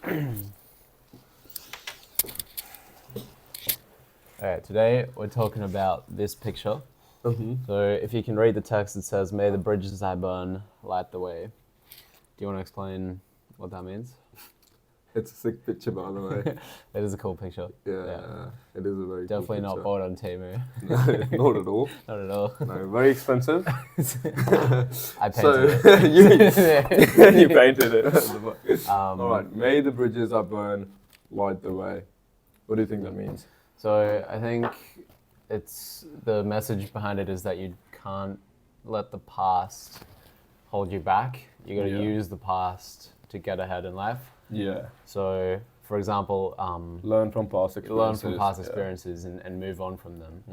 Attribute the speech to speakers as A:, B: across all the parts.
A: Alright, today we're talking about this picture. So if you can read the text, it says, "May the bridges I burn light the way." Do you want to explain what that means?
B: It's a sick picture, by the way.
A: It is a cool picture.
B: Yeah, it is a very
A: Definitely
B: cool
A: not bought on Temu.
B: Not at all.
A: Not at all.
B: No, very expensive.
A: I painted
B: it. You painted it.
A: All
B: right, may the bridges I burn light the way. What do you think that means?
A: So I think it's the message behind it is that you can't let the past hold you back. You got to use the past to get ahead in life.
B: Yeah.
A: So, for example,
B: learn from past
A: experiences and move on from them.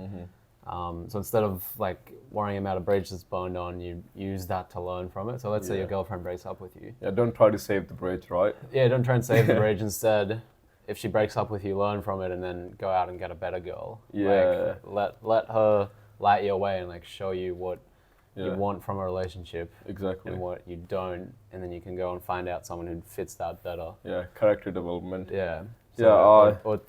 A: So instead of like worrying about a bridge that's burned on, you use that to learn from it. So let's say your girlfriend breaks up with you.
B: Yeah, don't try to save the bridge, right?
A: Yeah, don't try and save the bridge. Instead, if she breaks up with you, learn from it and then go out and get a better girl.
B: Yeah.
A: Like, let her light your way and like show you what you want from a relationship.
B: Exactly.
A: And what you don't, and then you can go and find out someone who fits that better.
B: Yeah, character development.
A: Yeah.
B: So,
A: or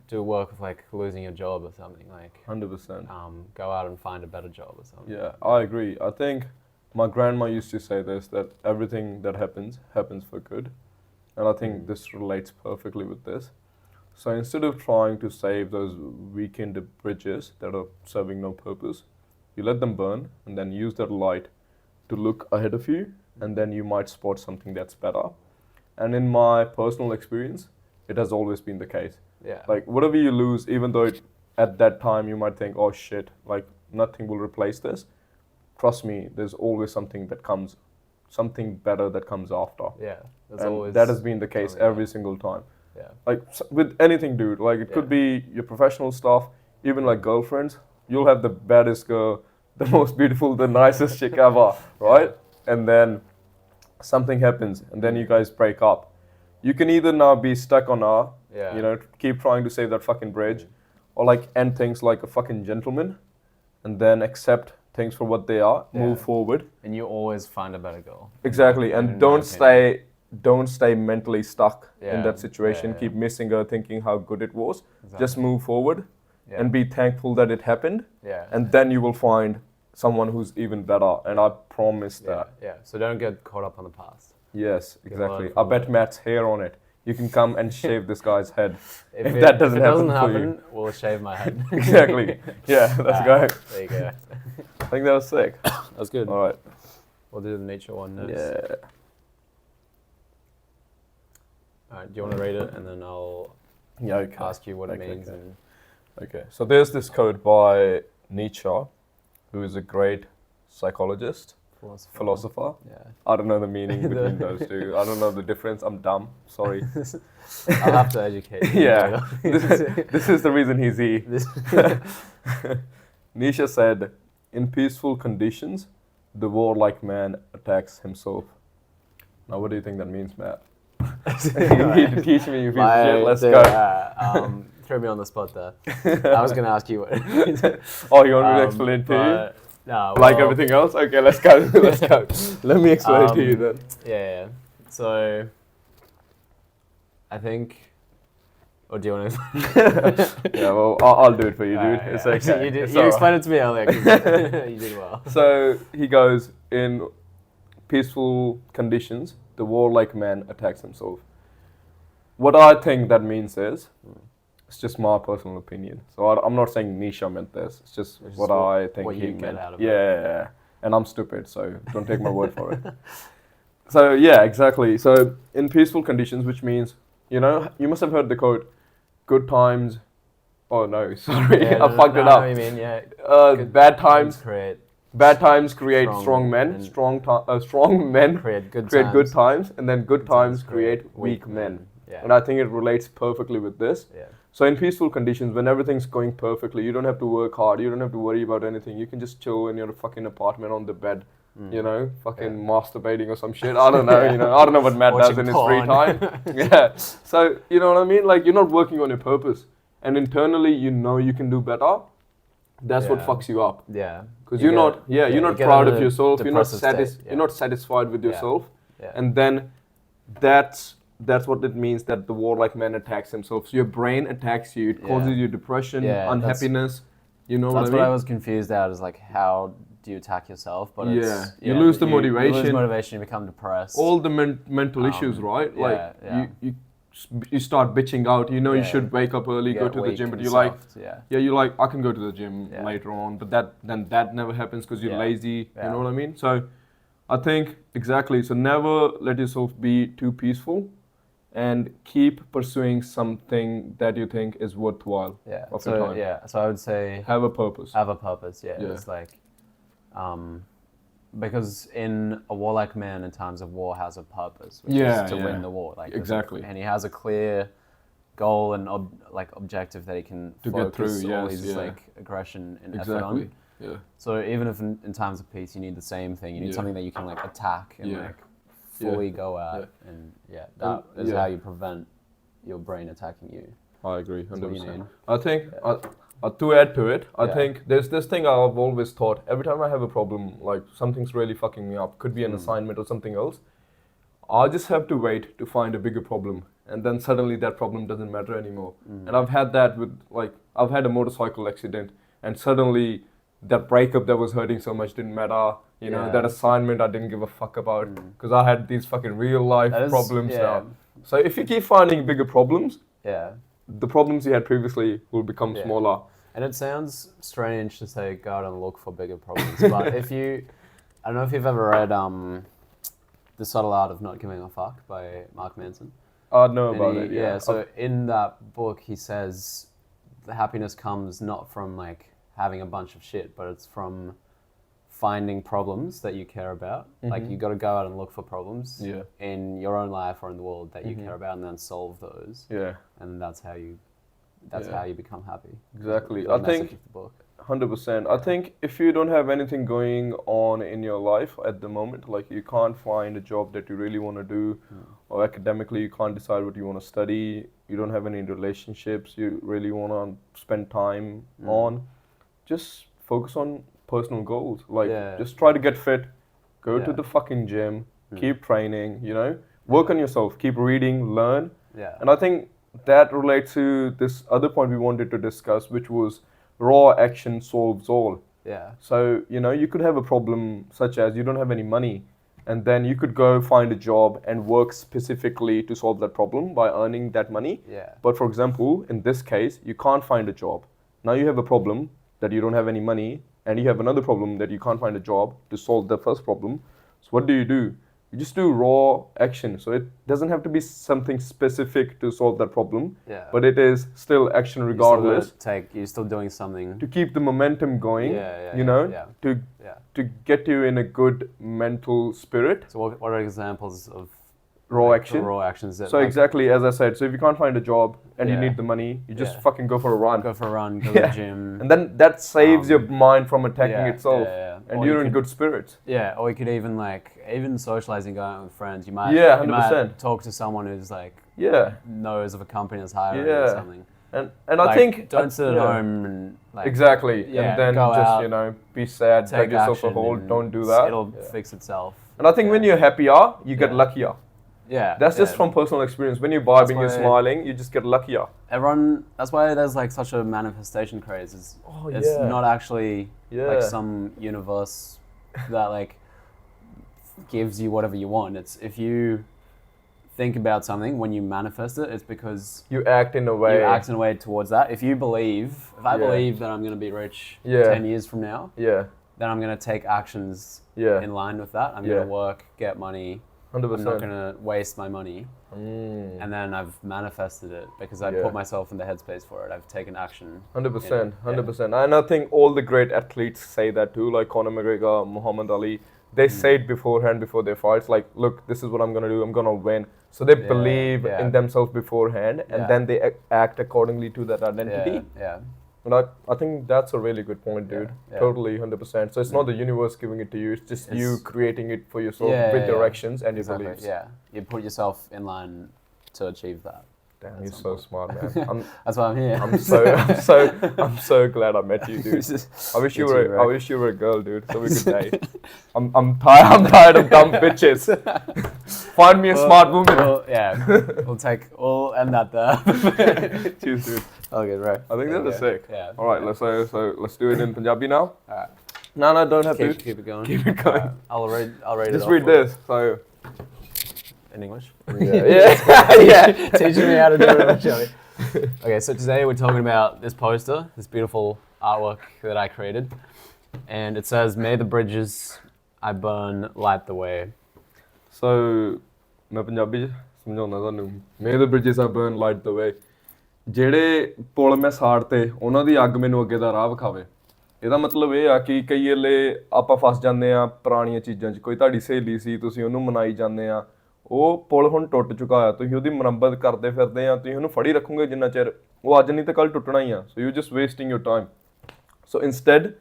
A: do work with like losing your job or something, like
B: 100%.
A: Go out and find a better job or something.
B: Yeah, I agree. I think my grandma used to say this, that everything that happens for good. And I think this relates perfectly with this. So instead of trying to save those weakened bridges that are serving no purpose, you let them burn and then use that light to look ahead of you, and then you might spot something that's better. And in my personal experience, it has always been the case.
A: Yeah.
B: Like whatever you lose, even though at that time you might think, oh shit, like nothing will replace this. Trust me, there's always something better that comes after.
A: Yeah.
B: And that has been the case every single time.
A: Yeah.
B: Like with anything, dude, like it could be your professional stuff, even like girlfriends. You'll have the baddest girl, the most beautiful, the nicest chick ever, right? And then something happens and then you guys break up. You can either now be stuck on her, keep trying to save that fucking bridge, or like end things like a fucking gentleman and then accept things for what they are, move forward.
A: And you always find a better girl.
B: Exactly, and don't stay mentally stuck in that situation. Keep missing her, thinking how good it was. Exactly. Just move forward and be thankful that it happened.
A: Yeah.
B: And then you will find someone who's even better, and I promise that.
A: Yeah, so don't get caught up on the past.
B: Yes, exactly. I bet Matt's hair on it. You can come and shave this guy's head. If that doesn't happen,
A: we'll shave my head.
B: Exactly. Yeah, let's go.
A: There you go.
B: I think that was sick.
A: That was good.
B: All right.
A: We'll do the nature one next.
B: Yeah.
A: All right, do you want to read it and then I'll ask you what it means?
B: Okay, so there's this quote by Nietzsche, who is a great psychologist, philosopher.
A: Yeah.
B: I don't know the meaning between those two. I don't know the difference. I'm dumb. Sorry.
A: I'll have to educate you.
B: Yeah. This is the reason he's here. Nietzsche said, "In peaceful conditions, the warlike man attacks himself." Now, what do you think that means, Matt? You need to teach me. Let's go.
A: Threw me on the spot there. I was going to ask you what.
B: Oh, you want me to explain it to you?
A: No.
B: Like everything else? Okay, let's go. Let's go. Let me explain it to you then.
A: Yeah. So, I think. Or do you want to?
B: Yeah, well, I'll do it for you, dude. It's okay.
A: You explained it to me earlier. 'Cause you did well.
B: So he goes, in peaceful conditions, the warlike man attacks himself. What I think that means is, it's just my personal opinion. So I'm not saying Nietzsche meant this. It's just what I think he meant. Yeah, and I'm stupid, so don't take my word for it. So yeah, exactly. So in peaceful conditions, which means, you must have heard the quote, "Good times." Oh no, sorry, I fucked it up.
A: I mean,
B: bad times create
A: strong
B: strong men. Strong men
A: create
B: good times, and then good times create weak men.
A: Yeah.
B: And I think it relates perfectly with this.
A: Yeah.
B: So in peaceful conditions, when everything's going perfectly, you don't have to work hard. You don't have to worry about anything. You can just chill in your fucking apartment on the bed, masturbating or some shit. I don't know. I don't know what Matt does in his free time. Yeah. So you know what I mean? Like, you're not working on your purpose, and internally you can do better. That's what fucks you up.
A: Yeah.
B: Because you're not proud of yourself. You're not satisfied with yourself.
A: Yeah.
B: And then that's that's what it means that the warlike man attacks himself. So your brain attacks you. It causes you depression, unhappiness. You know what I mean?
A: That's what I was confused at, is like, how do you attack yourself? But
B: you lose the motivation.
A: You lose motivation, you become depressed.
B: All the mental issues, right? Like you start bitching out. You know you should wake up early, go to the gym, but you're like, you're like, I can go to the gym later on, but that never happens because you're lazy. You know what I mean? So I think exactly. So never let yourself be too peaceful, and keep pursuing something that you think is worthwhile. Of your time.
A: So I would say
B: have a purpose.
A: Have a purpose. It's like, because in a warlike man in times of war has a purpose, which is to win the war. Like
B: exactly.
A: And he has a clear goal and objective that he can focus
B: get through.
A: All his like aggression and effort on. So even if in times of peace you need the same thing, you need something that you can like attack and like fully go at, and that is how you prevent your brain attacking you.
B: I agree, 100%. I think to add to it, I think there's this thing I've always thought. Every time I have a problem, like something's really fucking me up, could be an assignment or something else, I just have to wait to find a bigger problem, and then suddenly that problem doesn't matter anymore. And I've had that with I've had a motorcycle accident, and suddenly that breakup that was hurting so much didn't matter. You know, that assignment I didn't give a fuck about because I had these fucking real life problems now. So if you keep finding bigger problems, the problems you had previously will become smaller.
A: And it sounds strange to say go out and look for bigger problems, but I don't know if you've ever read The Subtle Art of Not Giving a Fuck by Mark Manson.
B: I know about it, yeah.
A: So in that book he says the happiness comes not from like having a bunch of shit, but it's from finding problems that you care about. Like you got to go out and look for problems in your own life or in the world that you care about, and then solve those. And that's how you become happy.
B: Exactly. I think 100%. I think if you don't have anything going on in your life at the moment, like you can't find a job that you really want to do, or academically you can't decide what you want to study, you don't have any relationships you really want to spend time on, just focus on personal goals. Like just try to get fit, go to the fucking gym, keep training, you know, work on yourself, keep reading, learn. And I think that relates to this other point we wanted to discuss, which was raw action solves all. So, you know, you could have a problem such as you don't have any money, and then you could go find a job and work specifically to solve that problem by earning that money. But for example, in this case, you can't find a job. Now you have a problem that you don't have any money, and you have another problem that you can't find a job to solve the first problem. So what do? You just do raw action. So it doesn't have to be something specific to solve that problem, but it is still action regardless.
A: You're still doing something
B: to keep the momentum going, to get you in a good mental spirit.
A: So what are examples of
B: raw action?
A: Raw actions.
B: So exactly as I said. So if you can't find a job and you need the money, you just fucking go for a run.
A: Go to the gym.
B: And then that saves your mind from attacking itself. And or you're in good spirits.
A: Or you could even socializing, going out with friends. You might,
B: 100%.
A: You might talk to someone who's like knows of a company that's hiring or something.
B: And I think
A: don't sit at home and
B: exactly. And then
A: go
B: just
A: out,
B: be sad, take yourself a hold. Don't do that.
A: It'll fix itself.
B: And I think when you're happier, you get luckier. That's just from personal experience. When you're vibing, you're smiling, you just get luckier.
A: That's why there's like such a manifestation craze. It's not actually like some universe that like gives you whatever you want. It's if you think about something, when you manifest it, it's because
B: you act in a way
A: towards that. If I believe that I'm going to be rich 10 years from now, then I'm going to take actions in line with that. I'm going to work, get money.
B: 100%.
A: I'm not going to waste my money. And then I've manifested it because I put myself in the headspace for it. I've taken action.
B: 100%. 100%. And I think all the great athletes say that too, like Conor McGregor, Muhammad Ali. They say it beforehand, before their fights, like, look, this is what I'm going to do. I'm going to win. So they believe in themselves beforehand, and then they act accordingly to that identity. And I think that's a really good point, dude. Totally, 100%. So it's not the universe giving it to you. It's just you creating it for yourself with your actions and your beliefs.
A: You put yourself in line to achieve that.
B: Damn, you're so smart, man.
A: That's why I'm here.
B: I'm so glad I met you, dude. I wish you were a girl, dude, so we could date. I'm tired of dumb bitches. Find me a smart woman.
A: We'll end that there.
B: Cheers, dude.
A: Okay, right.
B: I think that's sick.
A: Yeah.
B: All right, let's do it in Punjabi now.
A: Alright.
B: No, don't have to.
A: Keep it going.
B: Keep it going.
A: I'll read it.
B: Just
A: off
B: read
A: for you.
B: this. So.
A: In English.
B: Yeah.
A: Teaching me how to do it, Joey. Okay, so today we're talking about this poster, this beautiful artwork that I created, and it says, "May the bridges I burn light the way."
B: So, मैं पंजाबी समझाਉਣਾ ਤੁਹਾਨੂੰ। May the bridges I burn light the way। ਜਿਹੜੇ ਪੁਲ ਮੈਂ ਸਾੜਤੇ ਉਹਨਾਂ ਦੀ ਅੱਗ ਮੈਨੂੰ ਅੱਗੇ ਦਾ ਰਾਹ ਵਿਖਾਵੇ। ਇਹਦਾ ਮਤਲਬ ਇਹ ਆ ਕਿ ਕਈ ਵੇਲੇ ਆਪਾਂ ਫਸ ਜਾਂਦੇ ਆ ਪੁਰਾਣੀਆਂ ਚੀਜ਼ਾਂ 'ਚ। ਕੋਈ ਤੁਹਾਡੀ ਸਹੇਲੀ ਸੀ, ਤੁਸੀਂ ਉਹਨੂੰ ਮਨਾਈ ਜਾਂਦੇ ਆ, ਉਹ ਪੁਲ ਹੁਣ ਟੁੱਟ ਚੁੱਕਾ ਆ, ਤੁਸੀਂ ਉਹਦੀ ਮੁਰੰਮਤ ਕਰਦੇ ਫਿਰਦੇ ਆ, ਤੁਸੀਂ ਉਹਨੂੰ ਫੜੀ ਰੱਖੋਗੇ ਜਿੰਨਾ ਚਿਰ, ਉਹ ਅੱਜ ਨਹੀਂ ਤਾਂ ਕੱਲ ਟੁੱਟਣਾ ਹੀ ਆ। So you just wasting your time. So instead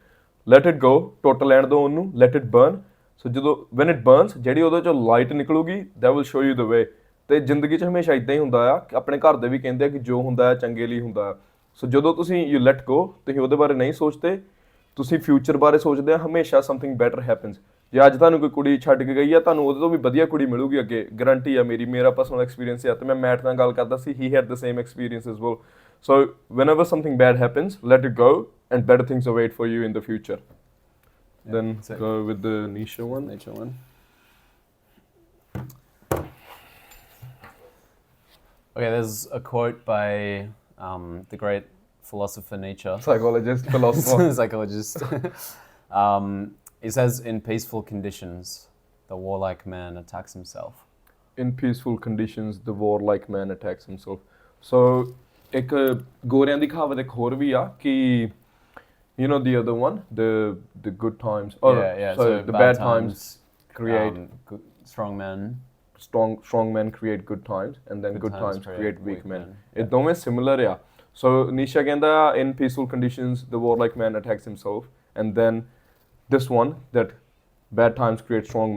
B: let it go, ਟੁੱਟ ਲੈਣ ਦਿਓ ਉਹਨੂੰ, ਲੈਟ ਇਟ ਬਰਨ। ਸੋ ਜਦੋਂ ਵੈਨ ਇਟ ਬਰਨਸ, ਜਿਹੜੀ ਉਹਦੇ 'ਚੋਂ ਲਾਈਟ ਨਿਕਲੂਗੀ, that will show you the way. ਤੇ ਜ਼ਿੰਦਗੀ 'ਚ ਹਮੇਸ਼ਾ ਇੱਦਾਂ ਹੀ ਹੁੰਦਾ ਆ ਕਿ ਆਪਣੇ ਘਰ ਦੇ ਵੀ ਕਹਿੰਦੇ ਆ ਕਿ ਜੋ ਹੁੰਦਾ ਹੈ ਚੰਗੇ ਲਈ ਹੁੰਦਾ ਆ। ਸੋ ਜਦੋਂ ਤੁਸੀਂ ਯੂ ਲੈਟ ਗੋ, ਤੁਸੀਂ ਉਹਦੇ ਬਾਰੇ ਨਹੀਂ ਸੋਚਦੇ, ਤੁਸੀਂ ਫਿਊਚਰ ਬਾਰੇ ਸੋਚਦੇ ਆ, ਹਮੇਸ਼ਾ ਸਮਥਿੰਗ ਬੈਟਰ ਹੈਪਨਸ। ਜੇ ਅੱਜ ਤੁਹਾਨੂੰ ਕੋਈ ਕੁੜੀ ਛੱਡ ਕੇ ਗਈ ਆ, ਤੁਹਾਨੂੰ ਉਹਦੇ ਤੋਂ ਵੀ ਵਧੀਆ ਕੁੜੀ ਮਿਲੂਗੀ ਅੱਗੇ, ਗਰੰਟੀ ਆ ਮੇਰਾ ਪਰਸਨਲ ਐਕਸਪੀਰੀਅੰਸ ਆ। ਤੇ ਮੈਂ ਮੈਟ ਨਾਲ ਗੱਲ ਕਰਦਾ ਸੀ, he had the same experience as well. So whenever something bad happens, let it go and better things await for you in the future. Then go with the Nietzsche one.
A: Okay, there's a quote by the great philosopher Nietzsche.
B: Psychologist, philosopher.
A: Psychologist. He says, "In peaceful conditions, the warlike man attacks himself."
B: In peaceful conditions, the warlike man attacks himself. So, ਇੱਕ ਗੋਰਿਆਂ ਦੀ ਕਹਾਵਤ ਇੱਕ ਹੋਰ ਵੀ ਆ ਕਿ you know the other one, the good times. Oh,
A: yeah.
B: So the bad times create
A: strong men.
B: Strong men create good times, and then good times create weak men. ਇਹ ਦੋਵੇਂ similar ਆ। So Nietzsche ਕਹਿੰਦਾ in peaceful conditions the warlike man attacks himself, and then this one, that bad times create strong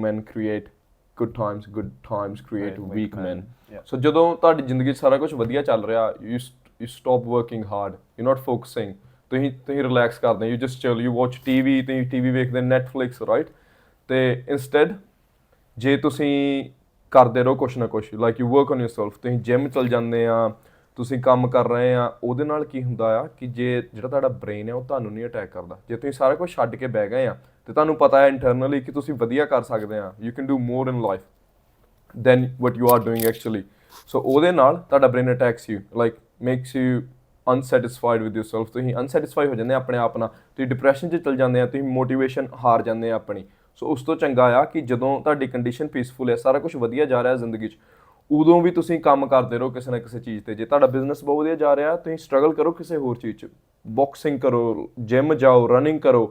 B: men create good times create weak men. So ਜਦੋਂ ਤੁਹਾਡੀ ਜ਼ਿੰਦਗੀ 'ਚ ਸਾਰਾ ਕੁਝ ਵਧੀਆ ਚੱਲ ਰਿਹਾ, you stop working hard, you're not focusing, ਤੁਸੀਂ ਰਿਲੈਕਸ ਕਰਦੇ, you just chill, you watch TV, ਤੁਸੀਂ TV ਵੇਖਦੇ, Netflix, right? ਤੇ instead ਜੇ ਤੁਸੀਂ ਕਰਦੇ ਰਹੋ ਕੁਛ ਨਾ ਕੁਛ, like you work on yourself, ਤੁਸੀਂ ਜਿਮ ਚਲ ਜਾਂਦੇ ਆ, ਤੁਸੀਂ ਕੰਮ ਕਰ ਰਹੇ ਆ, ਉਹਦੇ ਨਾਲ ਕੀ ਹੁੰਦਾ ਆ ਕਿ ਜਿਹੜਾ ਤੁਹਾਡਾ ਬ੍ਰੇਨ ਹੈ ਉਹ ਤੁਹਾਨੂੰ ਨਹੀਂ ਅਟੈਕ ਕਰਦਾ। ਜੇ ਤੁਸੀਂ ਸਾਰਾ ਕੁਝ ਛੱਡ ਕੇ ਬਹਿ ਗਏ ਆ ਤੇ ਤੁਹਾਨੂੰ ਪਤਾ ਹੈ ਇੰਟਰਨਲੀ ਕਿ ਤੁਸੀਂ ਵਧੀਆ ਕਰ ਸਕਦੇ ਆ, you can do more in life than what you are doing actually. So ਉਹਦੇ ਨਾਲ ਤੁਹਾਡਾ brain attacks you, like makes you unsatisfied with yourself. ਤੁਸੀਂ ਅਨਸੈਟਿਸਫਾਈ ਹੋ ਜਾਂਦੇ ਆਪਣੇ ਆਪ ਨਾਲ, ਤੁਸੀਂ ਡਿਪਰੈਸ਼ਨ 'ਚ ਚਲ ਜਾਂਦੇ ਆ, ਤੁਸੀਂ ਮੋਟੀਵੇਸ਼ਨ ਹਾਰ ਜਾਂਦੇ ਆ ਆਪਣੀ। ਸੋ ਉਸ ਤੋਂ ਚੰਗਾ ਆ ਕਿ ਜਦੋਂ ਤੁਹਾਡੀ ਕੰਡੀਸ਼ਨ ਪੀਸਫੁਲ ਹੈ, ਸਾਰਾ ਕੁਝ ਵਧੀਆ ਜਾ ਰਿਹਾ ਜ਼ਿੰਦਗੀ 'ਚ, ਉਦੋਂ ਵੀ ਤੁਸੀਂ ਕੰਮ ਕਰਦੇ ਰਹੋ ਕਿਸੇ ਨਾ ਕਿਸੇ ਚੀਜ਼ 'ਤੇ। ਜੇ ਤੁਹਾਡਾ ਬਿਜ਼ਨਸ ਬਹੁਤ ਵਧੀਆ ਜਾ ਰਿਹਾ, ਤੁਸੀਂ ਸਟਰਗਲ ਕਰੋ ਕਿਸੇ ਹੋਰ ਚੀਜ਼ 'ਚ, ਬਾਕਸਿੰਗ ਕਰੋ, ਜਿਮ ਜਾਓ, ਰਨਿੰਗ ਕਰੋ,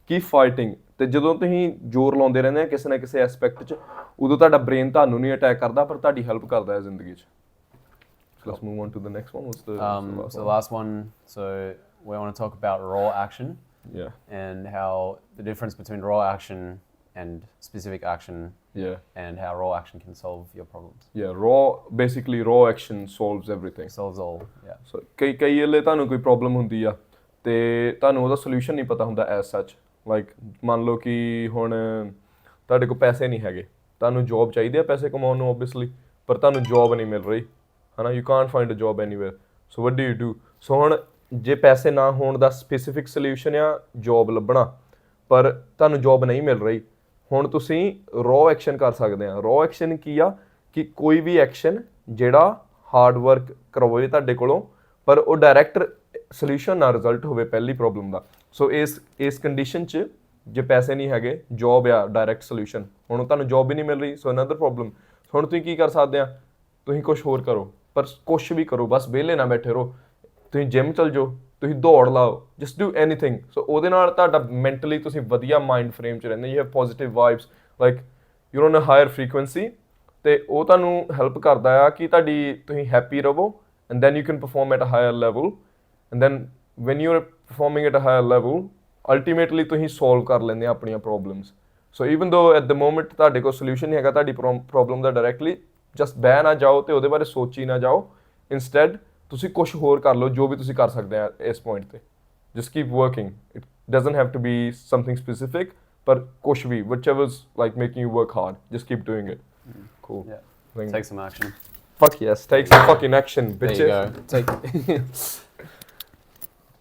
B: ਕੀਪ ਫਾਈਟਿੰਗ। ਅਤੇ ਜਦੋਂ ਤੁਸੀਂ ਜ਼ੋਰ ਲਾਉਂਦੇ ਰਹਿੰਦੇ ਆ ਕਿਸੇ ਨਾ ਕਿਸੇ ਐਸਪੈਕਟ 'ਚ, ਉਦੋਂ ਤੁਹਾਡਾ ਬ੍ਰੇਨ ਤੁਹਾਨੂੰ ਨਹੀਂ ਅਟੈਕ ਕਰਦਾ, ਪਰ ਤੁਹਾਡੀ ਹੈਲਪ ਕਰਦਾ ਹੈ ਜ਼ਿੰਦਗੀ 'ਚ। Let's move on to the next one. What's the
A: last one? So we want to talk about raw action.
B: Yeah.
A: And how the difference between raw action and specific action.
B: Yeah.
A: And how raw action can solve your problems.
B: Yeah, basically raw action solves everything.
A: Solves all, yeah.
B: So ਕਈ ਵੇਲੇ ਤੁਹਾਨੂੰ ਕੋਈ problem ਹੁੰਦੀ ਆ ਤੇ ਤੁਹਾਨੂੰ ਉਹਦਾ solution ਨਹੀਂ ਪਤਾ ਹੁੰਦਾ ਐਜ਼ ਸੱਚ। ਲਾਈਕ ਮੰਨ ਲਓ ਕਿ ਹੁਣ ਤੁਹਾਡੇ ਕੋਲ ਪੈਸੇ ਨਹੀਂ ਹੈਗੇ, ਤੁਹਾਨੂੰ ਜੋਬ ਚਾਹੀਦੀ ਆ ਪੈਸੇ ਕਮਾਉਣ ਨੂੰ ਓਬਵੀਅਸਲੀ, ਪਰ ਤੁਹਾਨੂੰ ਜੋਬ ਨਹੀਂ ਮਿਲ ਰਹੀ, ਹੈ ਨਾ, you can't find a job anywhere. So what do you do? So ਹੁਣ ਜੇ ਪੈਸੇ ਨਾ ਹੋਣ ਦਾ ਸਪੈਸੀਫਿਕ ਸੋਲਿਊਸ਼ਨ ਆ ਜੋਬ ਲੱਭਣਾ, ਪਰ ਤੁਹਾਨੂੰ ਜੋਬ ਨਹੀਂ ਮਿਲ ਰਹੀ, ਹੁਣ ਤੁਸੀਂ ਰॉ ਐਕਸ਼ਨ ਕਰ ਸਕਦੇ ਆ। ਰॉ ਐਕਸ਼ਨ ਕੀ ਆ ਕਿ ਕੋਈ ਵੀ ਐਕਸ਼ਨ ਜਿਹੜਾ ਹਾਰਡ ਵਰਕ ਕਰਵਾਵੇ ਤੁਹਾਡੇ ਕੋਲੋਂ, ਪਰ ਉਹ ਡਾਇਰੈਕਟ ਸੋਲਿਊਸ਼ਨ ਨਾ ਰਿਜ਼ਲਟ ਹੋਵੇ ਪਹਿਲੀ ਪ੍ਰੋਬਲਮ ਦਾ। ਸੋ ਇਸ ਕੰਡੀਸ਼ਨ 'ਚ ਜੇ ਪੈਸੇ ਨਹੀਂ ਹੈਗੇ, ਜੋਬ ਆ ਡਾਇਰੈਕਟ ਸੋਲਿਊਸ਼ਨ, ਹੁਣ ਤੁਹਾਨੂੰ ਜੋਬ ਵੀ ਨਹੀਂ ਮਿਲ ਰਹੀ, ਸੋ ਅਨਦਰ ਪ੍ਰੋਬਲਮ। ਹੁਣ ਤੁਸੀਂ ਕੀ ਕਰ ਸਕਦੇ ਆ? ਤੁਸੀਂ ਕੁਛ ਹੋਰ ਕਰੋ, ਪਰ ਕੁਛ ਵੀ ਕਰੋ, ਬਸ ਵਿਹਲੇ ਨਾ ਬੈਠੇ ਰਹੋ। ਤੁਸੀਂ ਜਿਮ ਚਲ ਜਾਓ, ਤੁਸੀਂ ਦੌੜ ਲਾਓ, ਜਸਟ ਡੂ ਐਨੀਥਿੰਗ। ਸੋ ਉਹਦੇ ਨਾਲ ਤੁਹਾਡਾ ਮੈਂਟਲੀ ਤੁਸੀਂ ਵਧੀਆ ਮਾਈਂਡ ਫਰੇਮ 'ਚ ਰਹਿੰਦੇ, you have positive vibes, like you on a higher frequency, ਅਤੇ ਉਹ ਤੁਹਾਨੂੰ ਹੈਲਪ ਕਰਦਾ ਆ ਕਿ ਤੁਸੀਂ ਹੈਪੀ ਰਹੋ, and then you can perform at a higher level, and then when you are performing at a higher level, ultimately ਤੁਸੀਂ solve ਕਰ ਲੈਂਦੇ ਆ ਆਪਣੀਆਂ problems. So even though at the moment ਤੁਹਾਡੇ ਕੋਲ ਸੋਲਿਊਸ਼ਨ ਨਹੀਂ ਹੈਗਾ ਤੁਹਾਡੀ ਪ੍ਰੋਬਲਮ ਦਾ ਡਾਇਰੈਕਟਲੀ, ਜਸਟ ਬਹਿ ਨਾ ਜਾਓ ਅਤੇ ਉਹਦੇ ਬਾਰੇ ਸੋਚੀ ਨਾ ਜਾਓ, ਇੰਸਟੈਡ ਤੁਸੀਂ ਕੁਛ ਹੋਰ ਕਰ ਲਓ ਜੋ ਵੀ ਤੁਸੀਂ ਕਰ ਸਕਦੇ ਆ ਇਸ ਪੁਆਇੰਟ 'ਤੇ। Just keep working, it doesn't have to be something specific, ਪਰ ਕੁਛ ਵੀ whichever's like making you work hard, just keep doing it. Cool.
A: Yeah.
B: I think-
A: Take some action.
B: Fuck yes, take some fucking action, bitches.
A: There you go. Take.